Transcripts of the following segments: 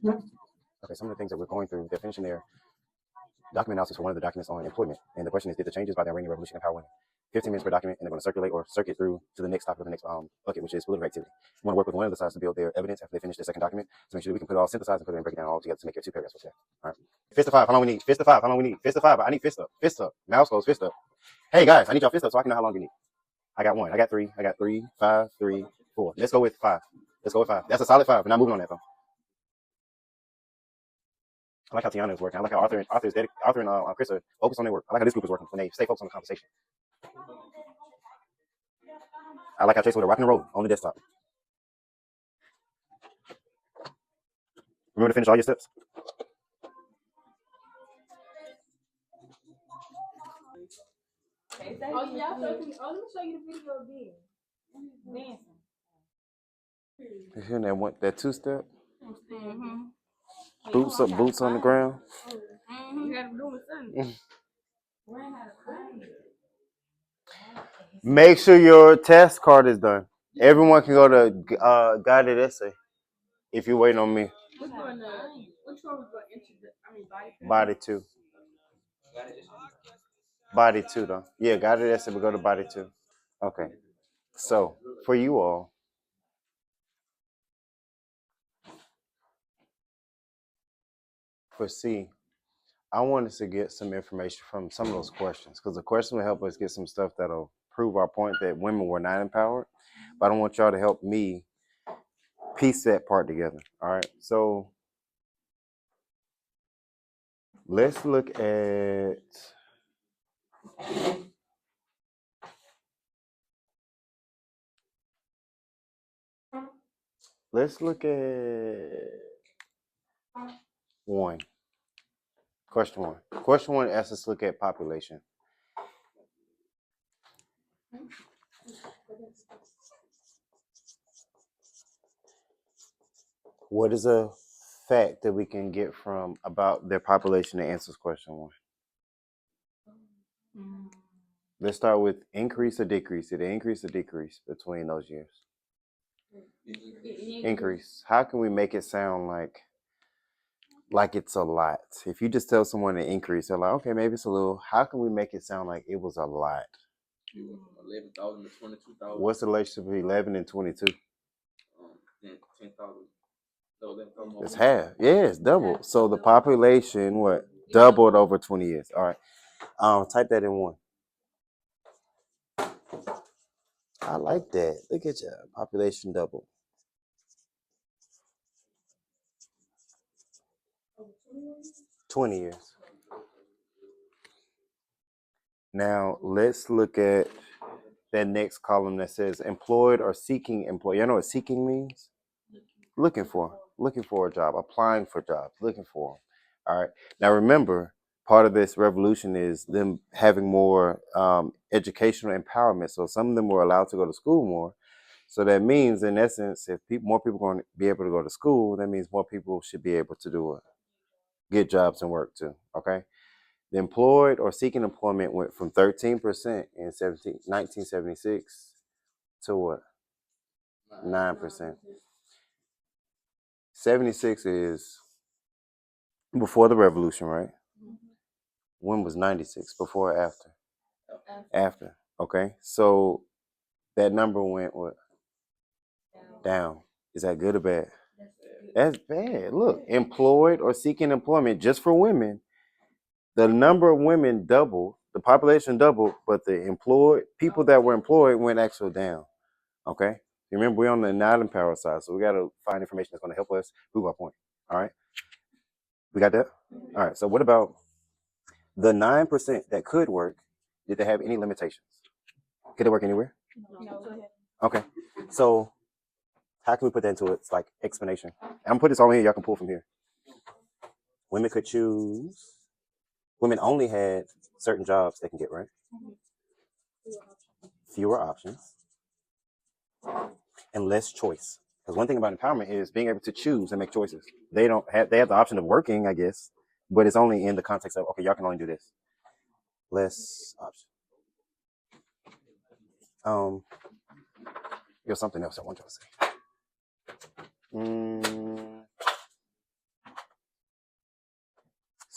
Okay, some of the things that we're going through, definition there, document analysis for one of the documents on employment. And the question is, did the changes by the Iranian Revolution empower women? 15 minutes per document, and they're going to circulate or circuit through to the next topic of the next bucket, which is political activity. You want to work with one of the sides to build their evidence after they finish the second document to make sure that we can put it all synthesized and put it and break it down all together to make your 2 paragraphs for today. All right. Fist to five. How long we need? Fist to five. How long we need? Fist to five. I need fist up. Fist up. Mouse close. Fist up. Hey guys, I need y'all fist up so I can know how long you need. I got one. I got three. I got three, 5, 3, 4. Let's go with 5. Let's go with 5. That's a solid 5. We're not moving on that though. I like how Tiana is working. I like how Arthur and Chris are focused on their work. I like how this group is working when they stay focused on the conversation. I like how Chase with a rock and roll on the desktop. Remember to finish all your steps. Oh, yeah, let me show you the video again. Dancing. You hear that 2-step? Boots up, boots on the ground. You gotta do something. Make sure your test card is done. Everyone can go to guided essay if you're waiting on me. Which one was the Body 2. Body 2 though. Yeah, guided essay, but go to body 2. Okay. So for you all, for C, I wanted to get some information from some of those questions because the question will help us get some stuff that'll prove our point that women were not empowered. But I don't want y'all to help me piece that part together. All right. So let's look at one. Question one. Question one asks us to look at population. What is a fact that we can get from about their population that answers question one? Let's start with increase or decrease. Did it increase or decrease between those years? Increase. How can we make it sound like it's a lot? If you just tell someone to increase, they're like, okay, maybe it's a little. How can we make it sound like it was a lot? 11,000 to 22,000. What's the relationship between 11 and 22? 10,000. It's half. Yeah, it's double. So the population, what? Doubled over 20 years. All right. Type that in one. I like that. Look at you. Population double. 20 years. Now let's look at that next column that says employed or seeking employee. You know what seeking means? Looking for a job, applying for jobs, looking for them. All right. Now remember, part of this revolution is them having more educational empowerment. So some of them were allowed to go to school more. So that means, in essence, if more people are going to be able to go to school, that means more people should be able to get jobs and work too. Okay. The employed or seeking employment went from 13% in 1976 to what? 9%. 76 is before the revolution, right? When was 96? Before or after? After. Okay. So that number went what? Down. Is that good or bad? That's bad. Look, employed or seeking employment just for women, the number of women doubled, the population doubled, but the people that were employed went actually down. Okay. Remember, we're on the not empowered side, so we got to find information that's going to help us prove our point. All right. We got that? All right. So what about the 9% that could work? Did they have any limitations? Could it work anywhere? No. Okay. So how can we put that into its like explanation? I'm gonna put this all in here. Y'all can pull from here. Women could choose. Women only had certain jobs they can get, right? Fewer options and less choice. Because one thing about empowerment is being able to choose and make choices. They have the option of working, I guess, but it's only in the context of, okay, y'all can only do this. Less option. There's something else I want y'all to say.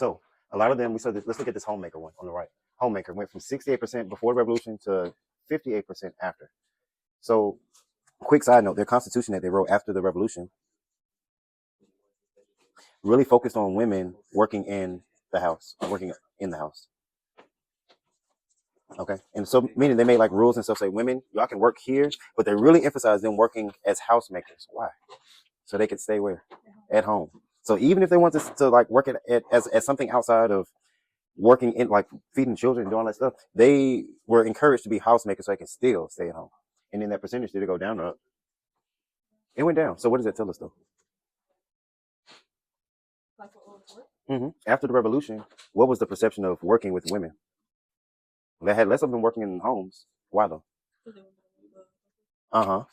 So a lot of them, we saw this, let's look at this homemaker one on the right. Homemaker went from 68% before the revolution to 58% after. So quick side note, their constitution that they wrote after the revolution really focused on women working in the house, working in the house. Okay. And so meaning they made like rules and stuff say women, y'all can work here, but they really emphasize them working as housemakers. Why? So they could stay where? At home. So even if they want to like work as something outside of working in like feeding children and doing all that stuff, they were encouraged to be housemakers so they can still stay at home. And then that percentage, did it go down or up? It went down. So what does that tell us though? After the revolution, what was the perception of working with women? They had less of them working in homes. Why though? Uh-huh.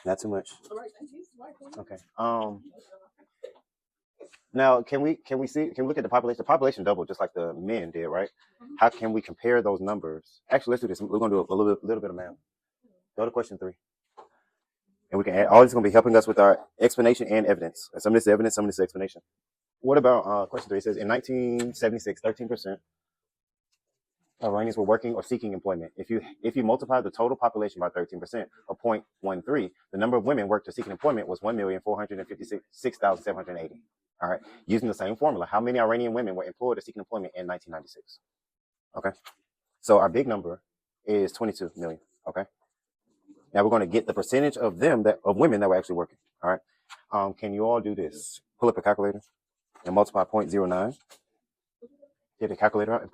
Not too much. Okay. Now can we look at the population? The population doubled just like the men did, right? How can we compare those numbers? Actually, let's do this. We're gonna do a little bit of math. Go to question 3. And we can add, all this is going to be helping us with our explanation and evidence. And some of this is evidence, some of this is explanation. What about question 3? It says in 1976, 13% of Iranians were working or seeking employment. If you multiply the total population by 13%, or 0.13, the number of women worked or seeking employment was 1,456,780. All right. Using the same formula, how many Iranian women were employed or seeking employment in 1996? Okay. So our big number is 22 million. Okay. Now we're going to get the percentage of them of women that were actually working. All right. Can you all do this? Pull up a calculator and multiply 0.09. Get a calculator out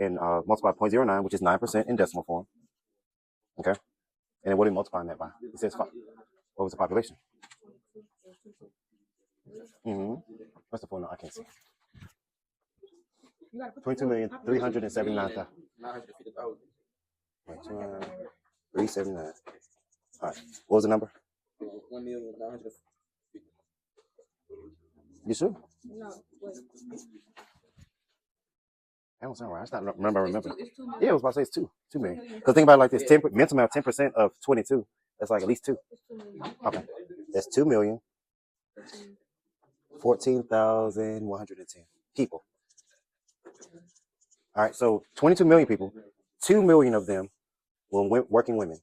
and multiply 0.09, which is 9% in decimal form. Okay. And then what are we multiplying that by? It says 5. What was the population? What's the phone number? I can't see. 22,379,000. 379. All right. What was the number? 1,950,000. You sure? No, wait. That don't sound right. I just not remember. Yeah, I was about to say it's 2 million. Because think about it like this: mental math, 10% of 22. That's like at least 2. Okay, that's 2,014,110 people. All right, so 22 million people. 2 million of them were working women.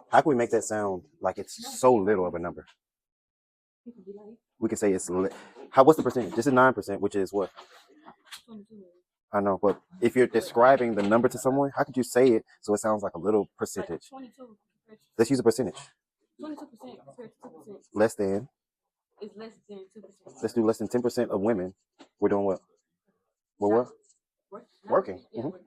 How can we make that sound like it's so little of a number? We can say it's what's the percentage? This is 9%, which is what? I know, but if you're describing the number to someone, how could you say it so it sounds like a little percentage? Let's use a percentage. 22% compared to 2%. Less than. It's less than 2%. Let's do less than 10% of women. We're doing what? We're what? Working. Mm-hmm.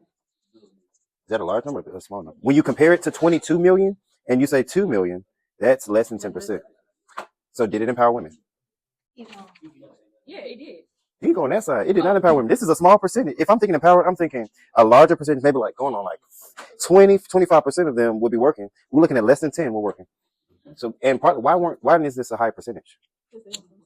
Is that a large number or a small number? When you compare it to 22 million and you say 2 million, that's less than 10%. So did it empower women? Yeah, it did. You can go on that side. It did not empower women. This is a small percentage. If I'm thinking empower, I'm thinking a larger percentage, maybe like going on like 20, 25% of them would be working. We're looking at less than 10 were working. So, and part why is this a high percentage?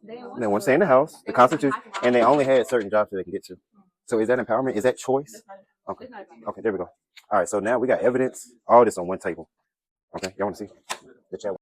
They want to stay in the house, the Constitution, and they only had certain jobs that they can get to. So is that empowerment? Is that choice? Okay. Okay, there we go. All right, so now we got evidence, all this on one table. Okay, y'all want to see the chat?